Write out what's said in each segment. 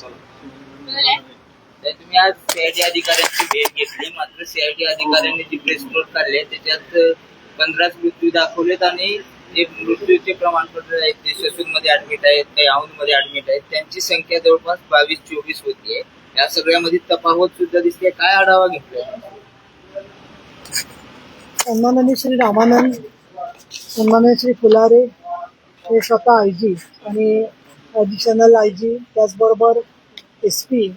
तर तुम्ही आज सीआयडी अधिकाऱ्यांची भेट घेतली, मात्र सीआयडी अधिकाऱ्यांनी जी प्रेस नोट काढली त्याच्यात 15 मृत्यू दाखवलेत आणि जे मृत्यूचे प्रमाणपत्र आहेत ते ससूनमध्ये ऍडमिट आहेत, काही औंधमध्ये ऍडमिट आहेत, त्यांची संख्या जवळपास 22-24 होतीये. या सगळ्यामध्ये तफावत सुद्धा दिसते. काय आढावा घेतलाय? सन्माननीय श्री रामानंद, सन्माननीय श्री फुलारे हे स्वतः आयजी आणि ॲडिशनल आयजी, त्याचबरोबर SP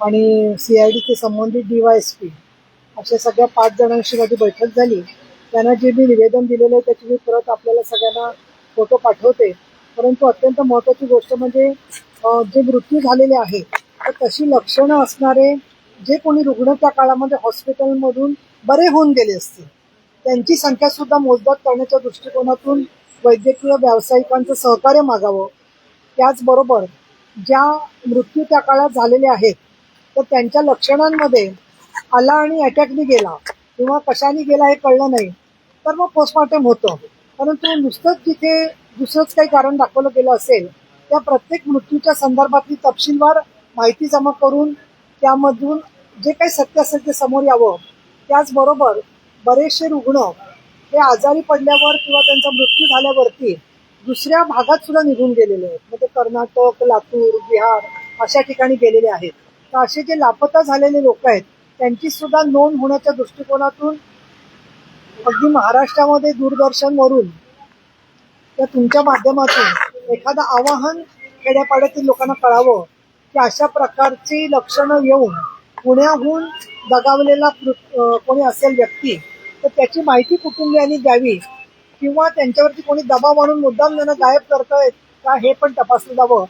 आणि CIDचे संबंधित DYSP अशा सगळ्या 5 जणांशी माझी बैठक झाली. त्यांना जे मी निवेदन दिलेलं आहे त्याची मी परत आपल्याला सगळ्यांना फोटो पाठवते. परंतु अत्यंत महत्त्वाची गोष्ट म्हणजे जे मृत्यू झालेले आहेत तर तशी लक्षणं असणारे जे कोणी रुग्ण त्या काळामध्ये हॉस्पिटलमधून बरे होऊन गेले असतील त्यांची संख्या सुद्धा मोजदाद करण्याच्या दृष्टिकोनातून वैद्यकीय व्यावसायिकांचं सहकार्य मागावं. त्याचबरोबर ज्या मृत्यू त्या काळात झालेले आहेत तर त्यांच्या लक्षणांमध्ये आला आणि अटॅकनी गेला किंवा कशाने गेला हे कळलं नाही तर मग पोस्टमॉर्टम होतं. परंतु नुसतंच जिथे दुसरंच काही कारण दाखवलं गेलं असेल त्या प्रत्येक मृत्यूच्या संदर्भातली तपशीलवार माहिती जमा करून त्यामधून जे काही सत्यासत्य समोर यावं. त्याचबरोबर बरेचसे रुग्ण हे आजारी पडल्यावर किंवा त्यांचा मृत्यू झाल्यावरती दुसऱ्या भागात सुद्धा निघून गेलेले आहेत. म्हणजे कर्नाटक, लातूर, बिहार अशा ठिकाणी गेलेले आहेत. तर असे जे लापता झालेले लोक आहेत त्यांची सुद्धा नोंद होण्याच्या दृष्टिकोनातून अगदी महाराष्ट्रामध्ये दूरदर्शनवरून त्या तुमच्या माध्यमातून एखादं आवाहन खेड्यापाड्यातील लोकांना कळावं की अशा प्रकारची लक्षणं येऊन पुण्याहून दगावलेला कोणी असेल व्यक्ती तर त्याची माहिती कुटुंबियांनी द्यावी किंवा त्यांच्यावरती कोणी दबाव आणून मुद्दाम त्यांना गायब करतायत का हे पण तपासलं जावं.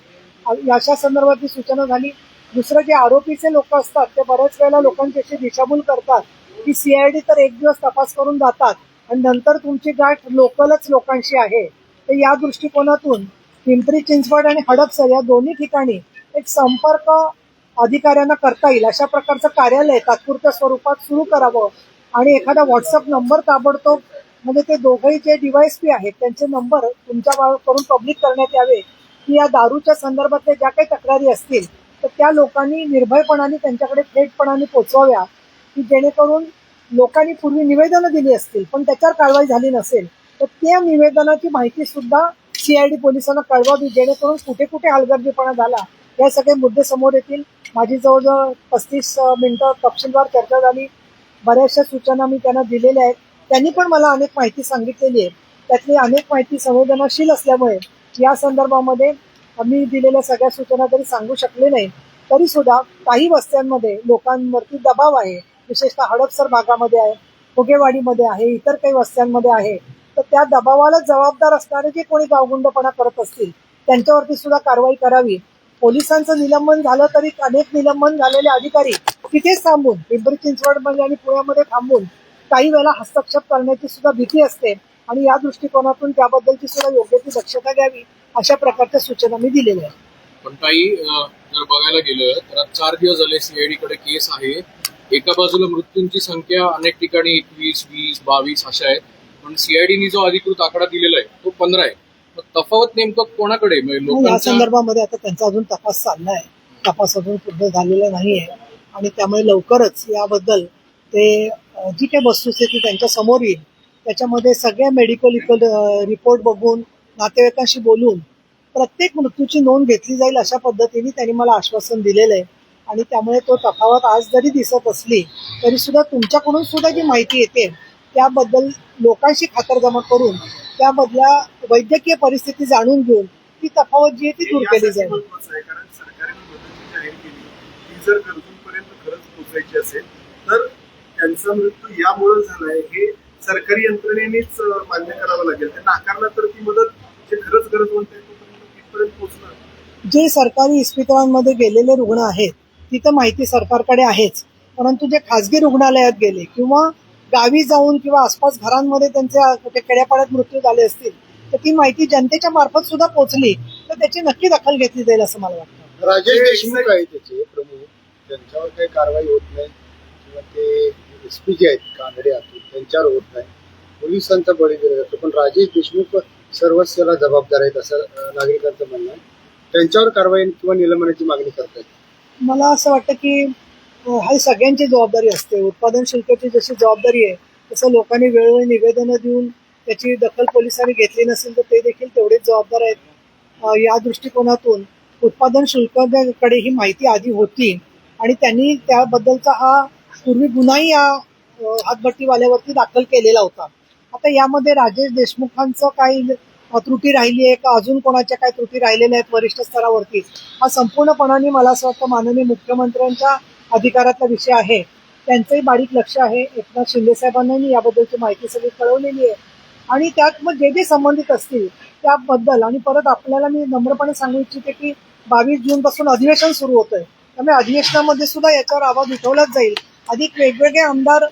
अशा संदर्भातली सूचना झाली. दुसरं जे आरोपीचे लोक असतात ते बऱ्याच वेळेला लोकांची अशी दिशाभूल करतात की CID तर एक दिवस तपास करून जातात आणि नंतर तुमची गाठ लोकलच लोकांशी आहे. तर या दृष्टिकोनातून पिंपरी चिंचवड आणि हडपसर या दोन्ही ठिकाणी एक संपर्क अधिकाऱ्यांना करता येईल अशा प्रकारचं कार्यालय तात्पुरत्या स्वरूपात सुरू करावं आणि एखादा व्हॉट्सअप नंबर ताबडतोब म्हणजे ते दोघंही जे DYSP आहेत त्यांचे नंबर तुमच्याकडून पब्लिक करण्यात यावे की या दारूच्या संदर्भातल्या ज्या काही तक्रारी असतील तर त्या लोकांनी निर्भयपणाने त्यांच्याकडे थेटपणाने पोचवाव्या की जेणेकरून लोकांनी पूर्वी निवेदनं दिली असतील पण त्याच्यावर कारवाई झाली नसेल तर त्या निवेदनाची माहिती सुद्धा CID पोलिसांना कळवावी जेणेकरून कुठे कुठे हलगर्जीपणा झाला या सगळे मुद्दे समोर येतील. माझी जवळजवळ 35 मिनिटं तपशीलवार चर्चा झाली. बऱ्याचशा सूचना मी त्यांना दिलेल्या आहेत. त्यांनी पण मला अनेक माहिती सांगितलेली आहे. त्यातली अनेक माहिती संवेदनशील असल्यामुळे या संदर्भामध्ये मी दिलेल्या सगळ्या सूचना जरी सांगू शकले नाही तरी सुद्धा काही वस्त्यांमध्ये लोकांवरती दबाव आहे. विशेषतः हडपसर भागामध्ये आहे, फुगेवाडीमध्ये आहे, इतर काही वस्त्यांमध्ये आहे. तर त्या दबावाला जबाबदार असणारे जे कोणी गावगुंडपणा करत असतील त्यांच्यावरती सुद्धा कारवाई करावी. पोलिसांचं निलंबन झालं तरी अनेक निलंबन झालेले अधिकारी तिथेच थांबून पिंपरी चिंचवडमध्ये आणि पुण्यामध्ये थांबून काही वेळेला हस्तक्षेप करण्याची सुद्धा भीती असते आणि या दृष्टिकोनातून त्याबद्दलची सुद्धा योग्य ती दक्षता घ्यावी अशा प्रकारच्या सूचना मी दिलेल्या आहेत. पण काही जर बघायला गेलं तर 4 दिवस झाले CID कडे केस आहे. एका बाजूला मृत्यूंची संख्या अनेक ठिकाणी 21, 20, 22 अशा आहेत पण CIDनी जो अधिकृत आकडा दिलेला आहे तो 15 आहे. तफावत नेमकं कोणाकडे? या संदर्भामध्ये आता त्यांचा अजून तपास चाललाय. तपास अजून पूर्ण झालेला नाहीये आणि त्यामुळे लवकरच याबद्दल ते जी काही वस्तुस्थिती त्यांच्या समोर येईल त्याच्यामध्ये सगळ्या मेडिकल रिपोर्ट बघून नातेवाईकांशी बोलून प्रत्येक मृत्यूची नोंद घेतली जाईल अशा पद्धतीने त्यांनी मला आश्वासन दिलेलं आहे. आणि त्यामुळे तो तफावत आज जरी दिसत असली तरी सुद्धा तुमच्याकडून सुद्धा जी माहिती येते त्याबद्दल लोकांशी खातरजमा करून त्याबद्दल्या वैद्यकीय परिस्थिती जाणून घेऊन ती तफावत जी आहे ती दूर केली जाईल. कारण सरकारने मदत जाहीर केली ती जर गरजूंपर्यंत खरंच पोहोचायची असेल तर त्यांचा मृत्यू यामुळे झालाय हे सरकारी यंत्रणेनेच मान्य करावं लागेल. ते नाकारलं तर ती मदत जे खरंच गरजवंत आहे तिथपर्यंत पोहोचणार. जे सरकारी इस्पितळांमध्ये गेलेले रुग्ण आहेत तिथं माहिती सरकारकडे आहेच. परंतु जे खासगी रुग्णालयात गेले किंवा गावी जाऊन किंवा आसपास घरांमध्ये त्यांच्या खेड्यापाड्यात मृत्यू झाले असतील तर ती माहिती जनतेच्या मार्फत सुद्धा पोहोचली तर त्याची नक्की दखल घेतली जाईल असं मला वाटतं. राजेश देशमुख आहे त्याचे प्रमुख, त्यांच्यावर काही कारवाई होत नाही किंवा ते SP जे आहेत कानडे आतून त्यांच्यावर होत नाही. पोलिसांचा बळी दिला जातो पण राजेश देशमुख सर्वस्याला जबाबदार आहेत असं नागरिकांचं म्हणणं आहे. त्यांच्यावर कारवाई किंवा निलंबनाची मागणी करतायत. मला असं वाटतं की ही सगळ्यांची जबाबदारी असते. उत्पादन शुल्काची जशी जबाबदारी आहे तसं लोकांनी वेळोवेळी निवेदनं देऊन त्याची दखल पोलिसांनी घेतली नसेल तर ते देखील तेवढेच जबाबदार आहेत. या दृष्टिकोनातून उत्पादन शुल्काकडे ही माहिती आधी होती आणि त्यांनी त्याबद्दलचा हा पूर्वी गुन्हाही या हातभट्टीवाल्यावरती दाखल केलेला होता. आता यामध्ये राजेश देशमुखांचं काही त्रुटी राहिली आहे का अजून कोणाच्या काही त्रुटी राहिलेल्या आहेत वरिष्ठ स्तरावरती, हा संपूर्णपणाने मला असं वाटतं माननीय मुख्यमंत्र्यांच्या अधिकारातला विषय आहे. त्यांचंही बारीक लक्ष आहे. एकनाथ शिंदे साहेबांनाही याबद्दलची माहिती सगळी कळवलेली आहे आणि त्यात मग जे संबंधित असतील त्याबद्दल आणि परत आपल्याला मी नम्रपणे सांगू इच्छिते की 22 जून पासून अधिवेशन सुरू होतंय. त्यामुळे अधिवेशनामध्ये सुद्धा याच्यावर आवाज उठवलाच जाईल. अधिक वेगवेगळे आमदार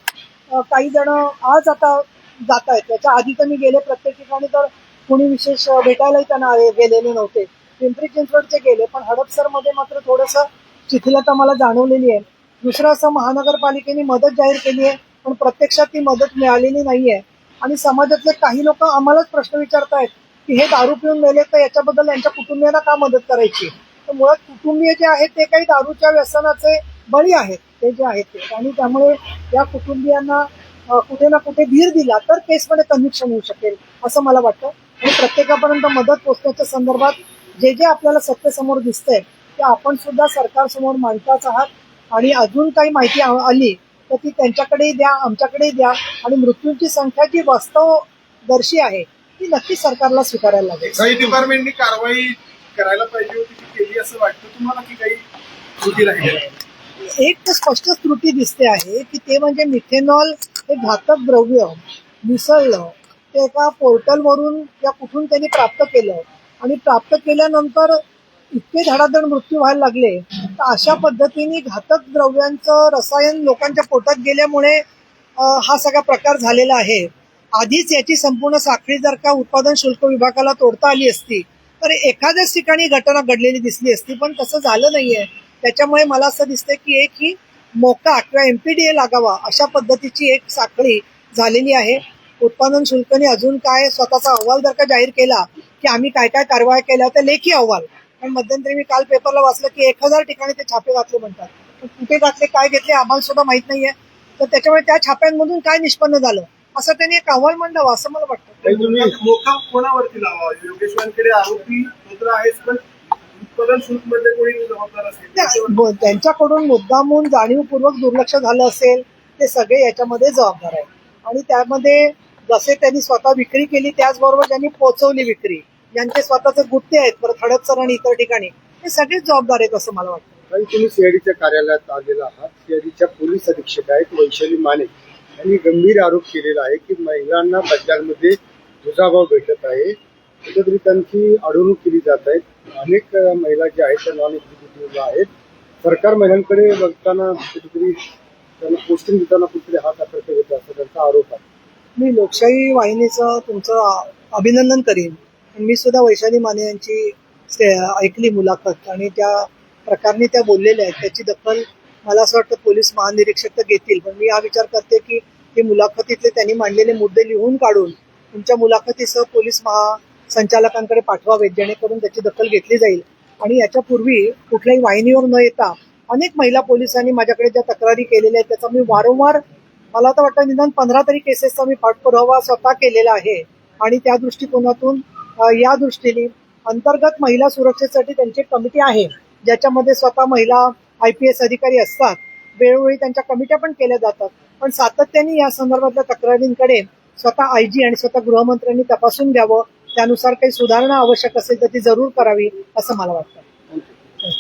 काही जण आज आता जात आहेत. त्याच्या आधी तर मी गेले प्रत्येक ठिकाणी तर कोणी विशेष भेटायलाही त्यांना गेलेले नव्हते. पिंपरी चिंचवडचे गेले पण हडपसरमध्ये मात्र थोडंसं शिथिलता मला जाणवलेली आहे. दुसरं असं महानगरपालिकेने मदत जाहीर केली आहे पण प्रत्यक्षात ती मदत मिळालेली नाहीये आणि समाजातले काही लोक आम्हालाच प्रश्न विचारतायत की हे दारू पिऊन मेले तर याच्याबद्दल यांच्या कुटुंबियांना का मदत करायची. तर मुळात कुटुंबीय जे आहेत ते काही दारूच्या व्यसनाचे बळी आहेत ते जे आहेत ते आणि त्यामुळे या कुटुंबियांना कुठे ना कुठे धीर दिला तर केसमध्ये कन्व्हिक्शन होऊ शकेल असं मला वाटतं. आणि प्रत्येकापर्यंत मदत पोहोचण्याच्या संदर्भात जे आपल्याला सत्तेसमोर दिसतंय ते आपण सुद्धा सरकारसमोर मांडताच आहात आणि अजून काही माहिती आली तर ती त्यांच्याकडेही द्या आमच्याकडेही द्या आणि मृत्यूंची संख्या जी वास्तवदर्शी आहे ती नक्की सरकारला स्वीकारायला लागेल. काही डिपार्टमेंटनी कारवाई करायला पाहिजे होती की केली असं वाटतं तुम्हाला की काही त्रुटी राहिली? एक तर स्पष्ट त्रुटी दिसते आहे की ते म्हणजे मिथेनॉल हे घातक द्रव्य मिसळलं ते एका पोर्टलवरून या कुठून त्यांनी प्राप्त केलं आणि प्राप्त केल्यानंतर इतके धडाधड मृत्यू व्हायला लागले. तर अशा पद्धतीने घातक द्रव्यांचं रसायन लोकांच्या पोटात गेल्यामुळे हा सगळा प्रकार झालेला आहे. आधीच याची संपूर्ण साखळी जर का उत्पादन शुल्क विभागाला तोडता आली असती तर एखाद्याच ठिकाणी घटना घडलेली दिसली असती पण तसं झालं नाहीये. त्याच्यामुळे मला असं दिसतंय की एक ही मोका किंवा MPDA लागावा अशा पद्धतीची एक साखळी झालेली आहे. उत्पादन शुल्कने अजून काय स्वतःचा अहवाल जर का जाहीर केला की आम्ही काय काय कारवाया केल्या होत्या लेखी अहवाल, पण मध्यंतरी मी काल पेपरला वाचलं की 1000 ठिकाणी ते छापे घातले म्हणतात. पण कुठे घातले काय घेतले आम्हाला सुद्धा माहित नाहीये. तर त्याच्यामुळे त्या छाप्यांमधून काय निष्पन्न झालं असं त्यांनी एक अहवाल मांडावा असं मला वाटतं. मोका कोणावरती लावा? योगेश वानखेडे आरोपी पुत्र आहेच पण उत्पादन शुल्क मध्ये कोणी जबाबदार असेल? त्यांच्याकडून मुद्दामून जाणीवपूर्वक दुर्लक्ष झालं असेल ते सगळे याच्यामध्ये जबाबदार आहेत आणि त्यामध्ये जसे त्यांनी स्वतः विक्री केली त्याचबरोबर ज्यांनी पोहोचवली विक्री ज्यांचे स्वतःचे गुत्ते आहेत परत हडपसर आणि इतर ठिकाणी हे सगळेच जबाबदार आहेत असं मला वाटतं. काही तुम्ही सीआयडीच्या कार्यालयात आलेला आहात. सीआयडीच्या पोलीस अधीक्षक आहेत वैशाली माने यांनी गंभीर आरोप केलेला आहे की महिलांना बदल्यांमध्ये दुजाभाव भेटत आहे. कुठेतरी त्यांची अडवणूक केली जात आहे. अनेक महिला ज्या आहेत त्या नॉन एक्झिक्युटिव्ह आहेत. सरकार महिलांकडे बघताना कुठेतरी त्यांना पोस्टिंग देताना कुठेतरी हात आकर्षक होतो असा त्यांचा आरोप आहे. मी लोकशाही वाहिनीचं तुमचं अभिनंदन करीन. मी सुद्धा वैशाली माने यांची ऐकली मुलाखत आणि त्या प्रकारे त्या बोललेल्या आहेत. त्याची दखल मला असं वाटतं पोलीस महानिरीक्षक तर घेतील पण मी हा विचार करते की ही मुलाखतीतले त्यांनी मांडलेले मुद्दे लिहून काढून तुमच्या मुलाखतीसह पोलीस महासंचालकांकडे पाठवावेत जेणेकरून त्याची दखल घेतली जाईल. आणि याच्यापूर्वी कुठल्याही वाहिनीवर न येता अनेक महिला पोलिसांनी माझ्याकडे ज्या तक्रारी केलेल्या आहेत त्याचा मी वारंवार मला तर वाटतं निदान 15 तरी केसेसचा मी पाठपुरावा स्वतः केलेला आहे आणि त्या दृष्टिकोनातून या दृष्टीने अंतर्गत महिला सुरक्षेसाठी त्यांची कमिटी आहे ज्याच्यामध्ये स्वतः महिला IPS अधिकारी असतात. वेळोवेळी त्यांच्या कमिट्या पण केल्या जातात पण सातत्याने या संदर्भातल्या तक्रारींकडे स्वतः IG आणि स्वतः गृहमंत्र्यांनी तपासून घ्यावं. त्यानुसार काही सुधारणा आवश्यक असेल तर ती जरूर करावी असं मला वाटतं.